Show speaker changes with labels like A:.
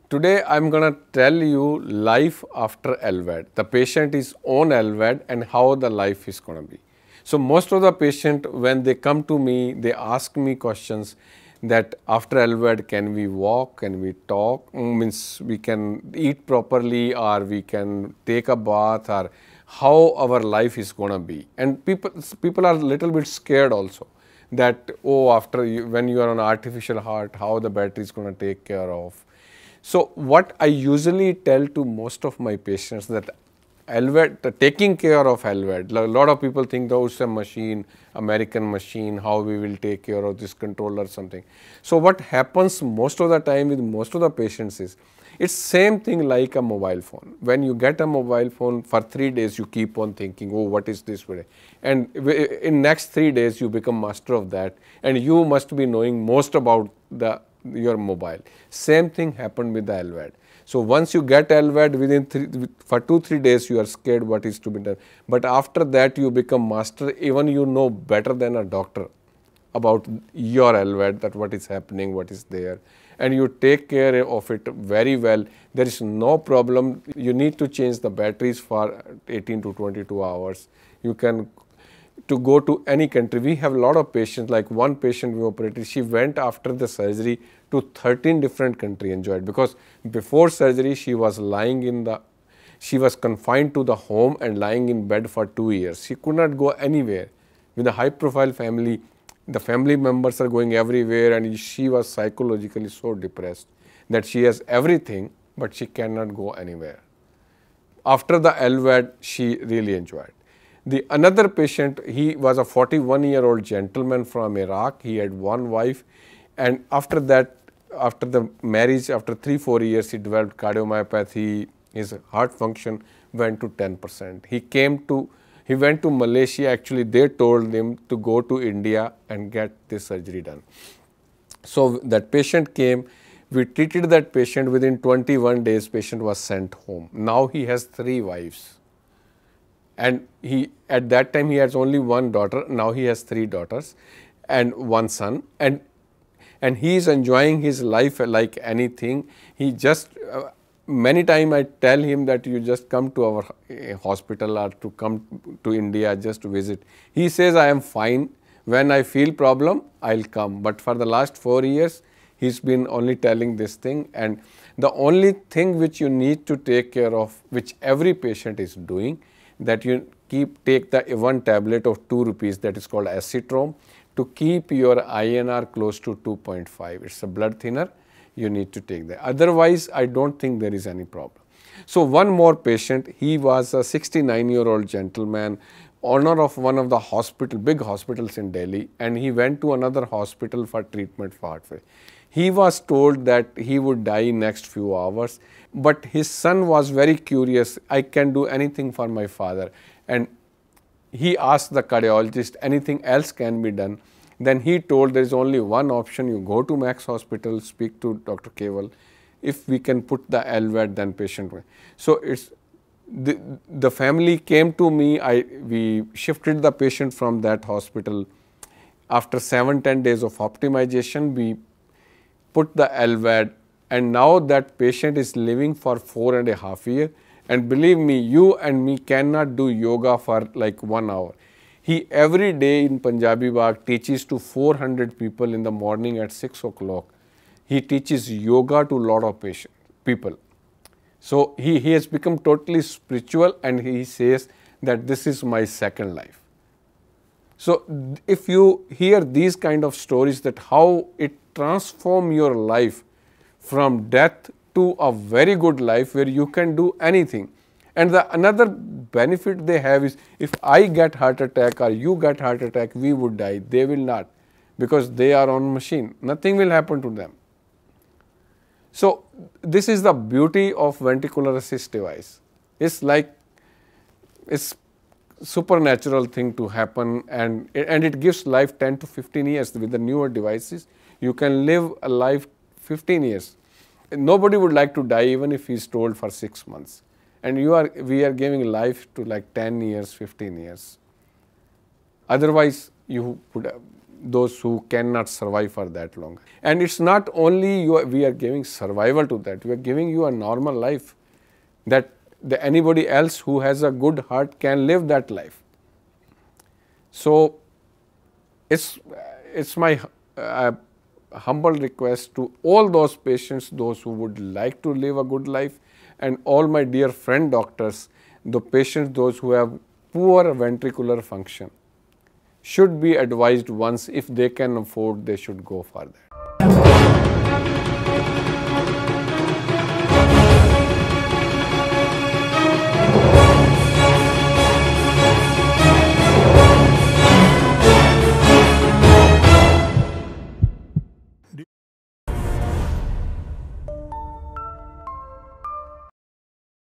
A: Today I'm going to tell you life after LVAD. The patient is on LVAD and how the life is going to be. So most of the patient, when they come to me, they ask me questions that after LVAD, can we walk, can we talk, means we can eat properly, or we can take a bath, or how our life is going to be. And people are a little bit scared also that, oh, when you are on artificial heart, how the battery is going to take care of. So what I usually tell to most of my patients that LVAD, taking care of LVAD, a lot of people think, oh, it's a machine, American machine, how we will take care of this controller or something. So what happens most of the time with most of the patients is, it's same thing like a mobile phone. When you get a mobile phone, for 3 days you keep on thinking, oh, what is this today? And in next 3 days you become master of that, and you must be knowing most about your mobile. Same thing happened with the LVAD. So once you get LVAD, for 2-3 days you are scared what is to be done. But after that you become master, even you know better than a doctor about your LVAD, that what is happening, what is there, and you take care of it very well. There is no problem. You need to change the batteries for 18 to 22 hours. You can to go to any country. We have a lot of patients, like one patient we operated, she went after the surgery to 13 different countries, enjoyed, because before surgery she was she was confined to the home and lying in bed for 2 years. She could not go anywhere. With a high profile family, the family members are going everywhere, and she was psychologically so depressed that she has everything, but she cannot go anywhere. After the LVAD, she really enjoyed. The another patient, he was a 41-year-old gentleman from Iraq. He had one wife, and after that, after the marriage, after 3-4 years, he developed cardiomyopathy. His heart function went to 10%. He went to Malaysia. Actually, they told him to go to India and get this surgery done. So that patient came. We treated that patient. Within 21 days, patient was sent home. Now he has 3 wives. And at that time he has only one daughter. Now he has 3 daughters and 1 son, and he is enjoying his life like anything. He just many times I tell him that you just come to our hospital or to come to India just to visit. He says, I am fine. When I feel problem, I'll come. But for the last 4 years, he's been only telling this thing. And the only thing which you need to take care of, which every patient is doing, that you take the 1 tablet of 2 rupees, that is called Acetrom, to keep your INR close to 2.5. It's a blood thinner. You need to take that. Otherwise, I don't think there is any problem. So one more patient, he was a 69-year-old gentleman, owner of one of the big hospitals in Delhi, and he went to another hospital for treatment for heart failure. He was told that he would die in next few hours, but his son was very curious. I can do anything for my father. And he asked the cardiologist, anything else can be done? Then he told there is only one option. You go to Max Hospital, speak to Dr. Keval. If we can put the LVAD, then patient will. So it's the family came to me. We shifted the patient from that hospital. After 7-10 days of optimization, we put the LVAD, and now that patient is living for 4.5 years. And believe me, you and me cannot do yoga for like 1 hour. He every day in Punjabi Bagh teaches to 400 people in the morning at 6 o'clock. He teaches yoga to a lot of people. So he has become totally spiritual, and he says that this is my second life. So if you hear these kind of stories, that how it transforms your life from death to a very good life where you can do anything. And another benefit they have is, if I get heart attack or you get heart attack, we would die. They will not, because they are on machine. Nothing will happen to them. So this is the beauty of ventricular assist device. It's supernatural thing to happen, and it gives life 10 to 15 years. With the newer devices, you can live a life 15 years. Nobody would like to die even if he's told for 6 months. And we are giving life to like 10 years, 15 years. Otherwise, you would those who cannot survive for that long. And it's not only we are giving survival to that, we are giving you a normal life that anybody else who has a good heart can live that life. So it's my humble request to all those patients, those who would like to live a good life, and all my dear friend doctors, the patients, those who have poor ventricular function, should be advised once. If they can afford, they should go for that.